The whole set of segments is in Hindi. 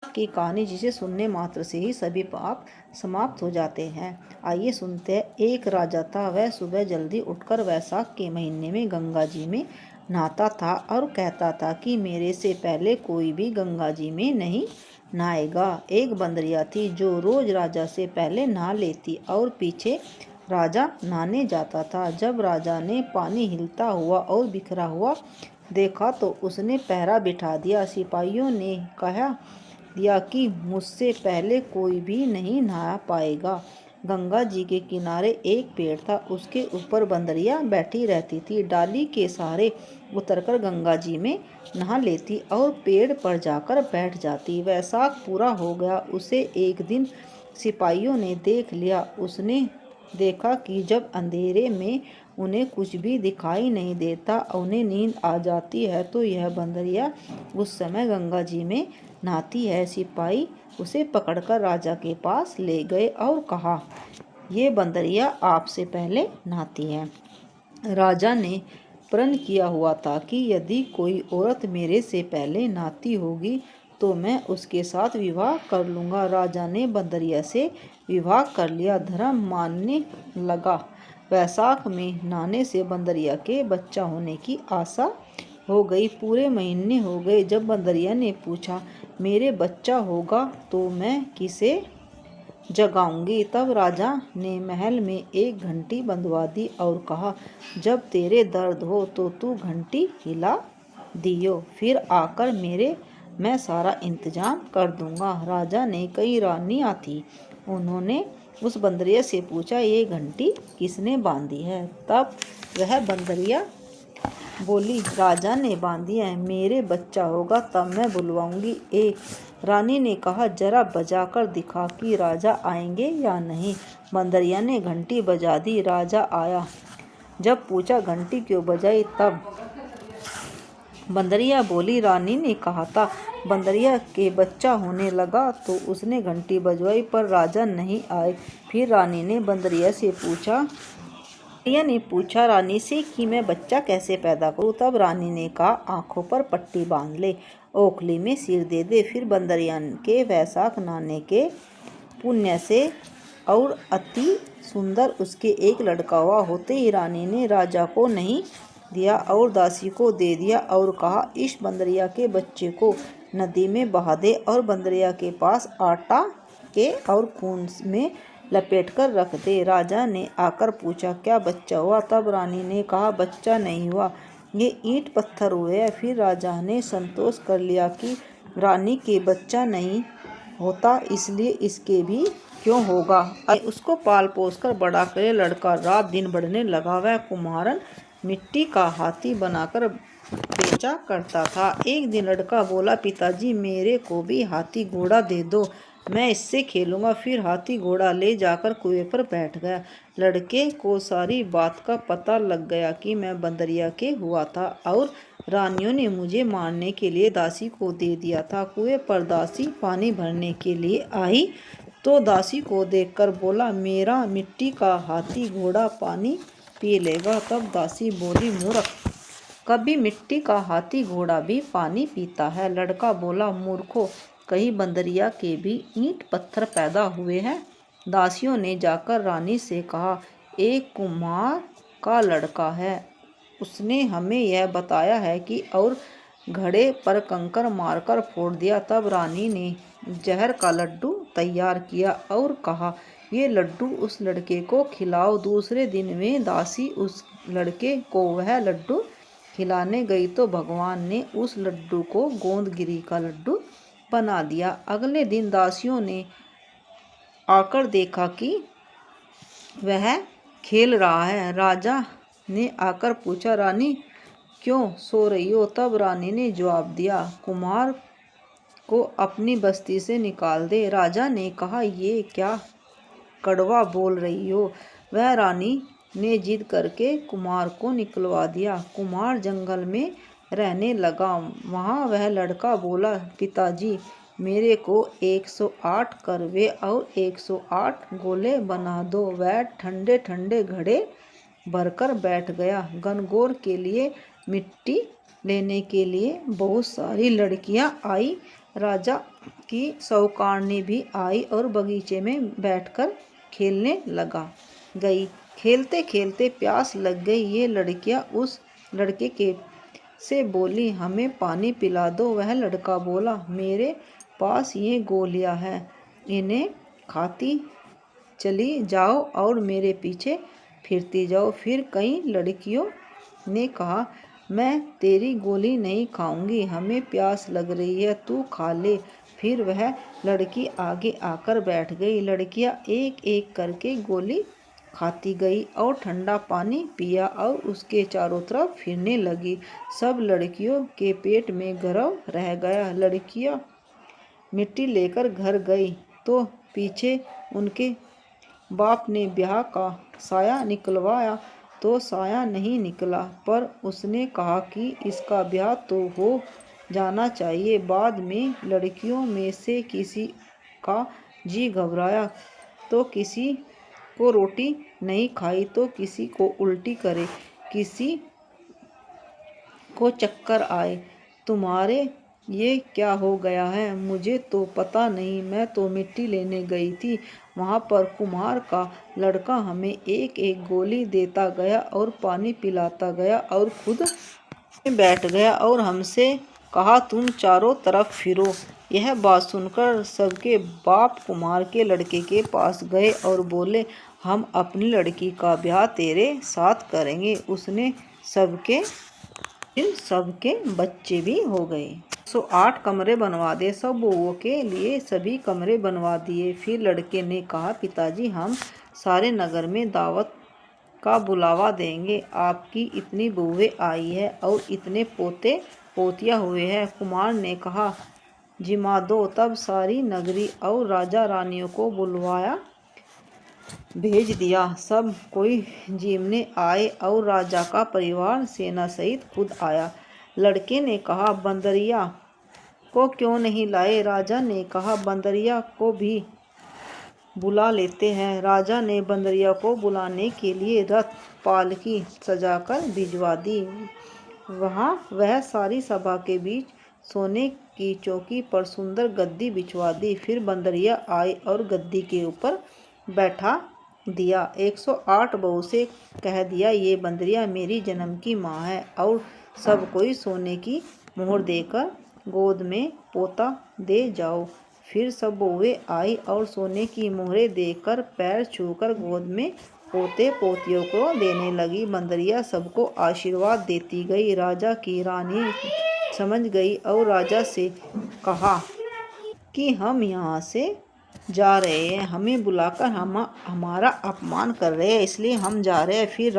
की कहानी जिसे सुनने मात्र से ही सभी पाप समाप्त हो जाते हैं। आइए सुनते हैं। एक राजा था। वह सुबह जल्दी उठकर वैशाख के महीने में गंगा जी में नहाता था और कहता था कि मेरे से पहले कोई भी गंगा जी में नहीं नहाएगा। एक बंदरिया थी जो रोज राजा से पहले नहा लेती और पीछे राजा नहाने जाता था। जब राजा ने पानी हिलता हुआ और बिखरा हुआ देखा तो उसने पहरा बिठा दिया। सिपाहियों ने कहा दिया कि मुझसे पहले कोई भी नहीं नहा पाएगा। गंगा जी के किनारे एक पेड़ था। उसके ऊपर बंदरिया बैठी रहती थी। डाली के सहारे उतरकर गंगा जी में नहा लेती और पेड़ पर जाकर बैठ जाती। वैशाख पूरा हो गया। उसे एक दिन सिपाहियों ने देख लिया। उसने देखा कि जब अंधेरे में उन्हें कुछ भी दिखाई नहीं देता, उन्हें नींद आ जाती है, तो यह बंदरिया उस समय गंगा जी में नहाती है। सिपाही उसे पकड़कर राजा के पास ले गए और कहा, ये बंदरिया आपसे पहले नहाती है। राजा ने प्रण किया हुआ था कि यदि कोई औरत मेरे से पहले नहाती होगी तो मैं उसके साथ विवाह कर लूँगा। राजा ने बंदरिया से विवाह कर लिया। धर्म मानने लगा। वैशाख में नहाने से बंदरिया के बच्चा होने की आशा हो गई। पूरे महीने हो गए। जब बंदरिया ने पूछा, मेरे बच्चा होगा तो मैं किसे जगाऊंगी? तब राजा ने महल में एक घंटी बंधवा दी और कहा, जब तेरे दर्द हो तो तू घंटी हिला दियो, फिर आकर मैं सारा इंतजाम कर दूंगा। राजा ने कई रानियां थी। उन्होंने उस बंदरिया से पूछा, ये घंटी किसने बांधी है? तब वह बंदरिया बोली, राजा ने बांधी है। मेरे बच्चा होगा तब मैं बुलवाऊंगी। एक रानी ने कहा, जरा बजा कर दिखा कि राजा आएंगे या नहीं। बंदरिया ने घंटी बजा दी। राजा आया। जब पूछा घंटी क्यों बजाई, तब बंदरिया बोली, रानी ने कहा था। बंदरिया के बच्चा होने लगा तो उसने घंटी बजवाई, पर राजा नहीं आए। फिर रानी ने बंदरिया ने पूछा रानी से कि मैं बच्चा कैसे पैदा करूं। तब रानी ने कहा, आंखों पर पट्टी बांध ले, ओखली में सिर दे दे। फिर बंदरिया के वैशाख नहाने के पुण्य से और अति सुंदर उसके एक लड़का हुआ। होते ही रानी ने राजा को नहीं दिया और दासी को दे दिया और कहा, इस बंदरिया के बच्चे को नदी में बहा दे और बंदरिया के पास आटा के और खून में लपेट कर रख दे। राजा ने आकर पूछा, क्या बच्चा हुआ? तब रानी ने कहा, बच्चा नहीं हुआ, ये ईंट पत्थर हुए हैं। फिर राजा ने संतोष कर लिया कि रानी के बच्चा नहीं होता, इसलिए इसके भी क्यों होगा। उसको पाल पोस कर बड़ा करे। लड़का रात दिन बढ़ने लगा। वह कुम्हारन मिट्टी का हाथी बनाकर बेचा करता था। एक दिन लड़का बोला, पिताजी मेरे को भी हाथी घोड़ा दे दो, मैं इससे खेलूंगा। फिर हाथी घोड़ा ले जाकर कुएं पर बैठ गया। लड़के को सारी बात का पता लग गया कि मैं बंदरिया के हुआ था और रानियों ने मुझे मारने के लिए दासी को दे दिया था। कुएं पर दासी पानी भरने के लिए आई तो दासी को देखकर बोला, मेरा मिट्टी का हाथी घोड़ा पानी पी लेगा। तब दासी बोली, मूर्ख, कभी मिट्टी का हाथी घोड़ा भी पानी पीता है? लड़का बोला, मूर्खों, कहीं बंदरिया के भी ईंट पत्थर पैदा हुए हैं? दासियों ने जाकर रानी से कहा, एक कुम्हार का लड़का है, उसने हमें यह बताया है कि और घड़े पर कंकर मारकर फोड़ दिया। तब रानी ने जहर का लड्डू तैयार किया और कहा, ये लड्डू उस लड़के को खिलाओ। दूसरे दिन में दासी उस लड़के को वह लड्डू खिलाने गई तो भगवान ने उस लड्डू को गोंदगिरी का लड्डू बना दिया। अगले दिन दासियों ने आकर देखा कि वह खेल रहा है। राजा ने आकर पूछा, रानी क्यों सो रही हो? तब रानी ने जवाब दिया, कुमार को अपनी बस्ती से निकाल दे। राजा ने कहा, ये क्या कड़वा बोल रही हो? वह रानी ने जिद करके कुमार को निकलवा दिया। कुमार जंगल में रहने लगा। वहाँ वह लड़का बोला, पिताजी मेरे को 108 करवे और 108 गोले बना दो। वह ठंडे ठंडे घड़े भरकर बैठ गया। गणगौर के लिए मिट्टी लेने के लिए बहुत सारी लड़कियां आई। राजा की सौकारनी भी आई और बगीचे में बैठकर खेलने गई। खेलते खेलते प्यास लग गई। ये लड़कियां उस लड़के के से बोली, हमें पानी पिला दो। वह लड़का बोला, मेरे पास ये गोलियां हैं, इन्हें खाती चली जाओ और मेरे पीछे फिरती जाओ। फिर कई लड़कियों ने कहा, मैं तेरी गोली नहीं खाऊंगी, हमें प्यास लग रही है, तू खा ले। फिर वह लड़की आगे आकर बैठ गई। लड़कियां एक एक करके गोली खाती गई और ठंडा पानी पिया और उसके चारों तरफ फिरने लगी। सब लड़कियों के पेट में गरम रह गया। लड़कियां मिट्टी लेकर घर गई तो पीछे उनके बाप ने ब्याह का साया निकलवाया तो साया नहीं निकला, पर उसने कहा कि इसका ब्याह तो हो जाना चाहिए। बाद में लड़कियों में से किसी का जी घबराया तो किसी को रोटी नहीं खाई तो किसी को उल्टी करे, किसी को चक्कर आए। तुम्हारे ये क्या हो गया है? मुझे तो पता नहीं, मैं तो मिट्टी लेने गई थी। वहाँ पर कुम्हार का लड़का हमें एक एक गोली देता गया और पानी पिलाता गया और खुद बैठ गया और हमसे कहा, तुम चारों तरफ फिरो। यह बात सुनकर सबके बाप कुम्हार के लड़के के पास गए और बोले, हम अपनी लड़की का ब्याह तेरे साथ करेंगे। उसने सबके बच्चे भी हो गए। 108 कमरे बनवा दे। सब बहुओं के लिए सभी कमरे बनवा दिए। फिर लड़के ने कहा, पिताजी, हम सारे नगर में दावत का बुलावा देंगे। आपकी इतनी बहुएं आई है और इतने पोते पोतियां हुए हैं। कुमार ने कहा, जिमा दो। तब सारी नगरी और राजा रानियों को बुलवाया भेज दिया। सब कोई जीमने आए और राजा का परिवार सेना सहित खुद आया। लड़के ने कहा, बंदरिया को क्यों नहीं लाए? राजा ने कहा, बंदरिया को भी बुला लेते हैं। राजा ने बंदरिया को बुलाने के लिए रथ पालकी सजाकर भिजवा दी। वहाँ वह सारी सभा के बीच सोने की चौकी पर सुंदर गद्दी बिछवा दी। फिर बंदरिया आई और गद्दी के ऊपर बैठा दिया। 108 बहू से कह दिया, ये बंदरिया मेरी जन्म की माँ है। और सब कोई सोने की मोहर देकर गोद में पोता दे जाओ। फिर सब बहुएं आई और सोने की मोहरें देकर पैर छूकर गोद में पोते पोतियों को देने लगी। बंदरिया सबको आशीर्वाद देती गई। राजा की रानी समझ गई और राजा से कहा कि हम यहाँ से जा रहे हैं, हमें बुलाकर हमारा अपमान कर रहे हैं, इसलिए हम जा रहे हैं। फिर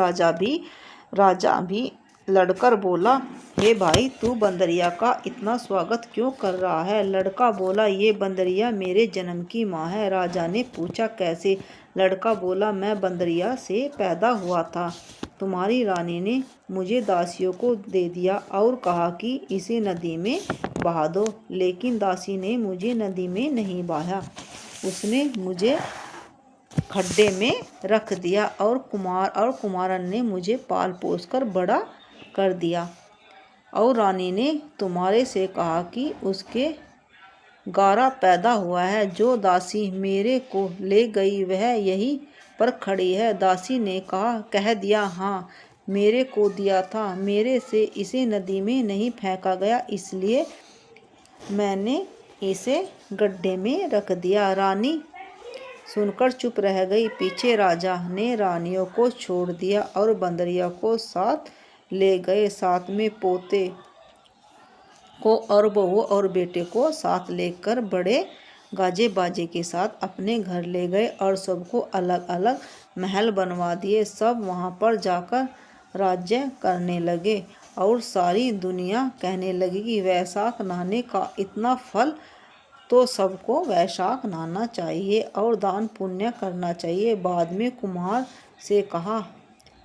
राजा भी लड़कर बोला, हे भाई, तू बंदरिया का इतना स्वागत क्यों कर रहा है? लड़का बोला, ये बंदरिया मेरे जन्म की माँ है। राजा ने पूछा, कैसे? लड़का बोला, मैं बंदरिया से पैदा हुआ था। तुम्हारी रानी ने मुझे दासियों को दे दिया और कहा कि इसे नदी में बहा दो, लेकिन दासी ने मुझे नदी में नहीं बहाया, उसने मुझे खड्डे में रख दिया और कुमारन ने मुझे पाल पोस कर बड़ा कर दिया। और रानी ने तुम्हारे से कहा कि उसके गारा पैदा हुआ है। जो दासी मेरे को ले गई वह यहीं पर खड़ी है। दासी ने कह दिया, हाँ, मेरे को दिया था, मेरे से इसे नदी में नहीं फेंका गया, इसलिए मैंने इसे गड्ढे में रख दिया। रानी सुनकर चुप रह गई। पीछे राजा ने रानियों को छोड़ दिया और बंदरिया को साथ ले गए। साथ में पोते को और बहू और बेटे को साथ लेकर बड़े गाजे बाजे के साथ अपने घर ले गए और सबको अलग अलग महल बनवा दिए। सब वहाँ पर जाकर राज्य करने लगे और सारी दुनिया कहने लगी कि वैशाख नहाने का इतना फल, तो सबको वैशाख नहाना चाहिए और दान पुण्य करना चाहिए। बाद में कुम्हार से कहा,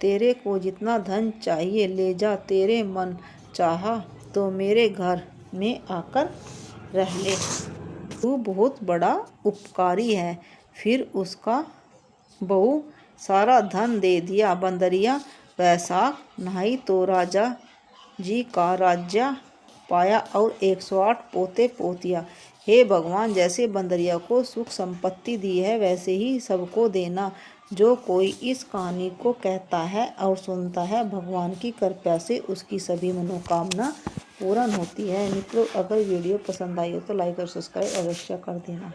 तेरे को जितना धन चाहिए ले जा, तेरे मन चाहा तो मेरे घर में आकर रह ले, तू बहुत बड़ा उपकारी है। फिर उसका बहू सारा धन दे दिया। बंदरिया वैशाख नहाई तो राजा जी का राज्य पाया और 108 पोते पोतियाँ। हे भगवान, जैसे बंदरिया को सुख संपत्ति दी है वैसे ही सबको देना। जो कोई इस कहानी को कहता है और सुनता है, भगवान की कृपा से उसकी सभी मनोकामना पूर्ण होती है। मित्रों, अगर वीडियो पसंद आई हो तो लाइक और सब्सक्राइब अवश्य कर देना।